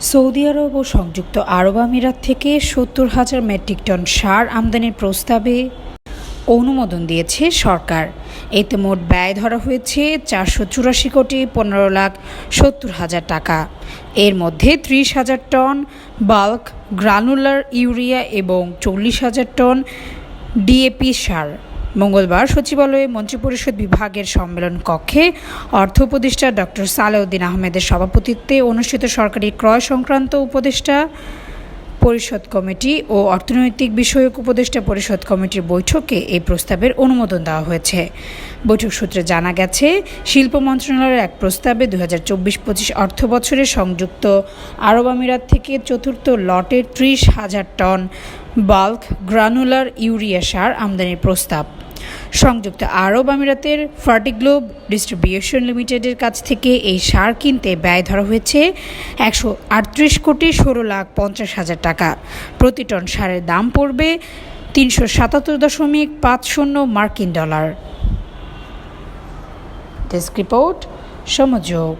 Saudi আরব ও সংযুক্ত আরব আমিরাত থেকে ৭০,০০০ মেট্রিক টন সার আমদানির প্রস্তাবে অনুমোদন দিয়েছে সরকার। এতে মোট ব্যয় ধরা হয়েছে ৪৮৪,১৫,৭০,০০০ টাকা। এর মধ্যে ৩০,০০০ টন বাল্ক গ্রানুলার ইউরিয়া এবং ৪০,০০০ টন ডিএপি সার। মঙ্গলবার সচিবালয়ে মন্ত্রিপরিষদ বিভাগের সম্মেলন কক্ষে অর্থ উপদেষ্টা ডক্টর সালেউদ্দিন আহমেদের সভাপতিত্বে অনুষ্ঠিত সরকারি ক্রয় সংক্রান্ত উপদেষ্টা পরিষদ কমিটি ও অর্থনৈতিক বিষয়ক উপদেষ্টা পরিষদ কমিটির বৈঠকে এই প্রস্তাবের অনুমোদন দেওয়া হয়েছে। বৈঠক সূত্রে জানা গেছে, শিল্প মন্ত্রণালয়ের এক প্রস্তাবে ২০২৪-২৫ অর্থবছরে সংযুক্ত আরব আমিরাত থেকে চতুর্থ লটের ৩০,০০০ টন বাল্ক গ্রানুলার ইউরিয়া সার আমদানির প্রস্তাব। সংযুক্ত আরব আমিরাতের ফার্টিগ্লোব ডিস্ট্রিবিউশন লিমিটেডের কাছ থেকে এই সার কিনতে ব্যয় ধরা হয়েছে ১৩৮,১৬,৫০,০০০ টাকা। প্রতি টন সারের দাম পড়বে ৩৭৭.৫০ মার্কিন ডলার। Desk report, সমযোগ।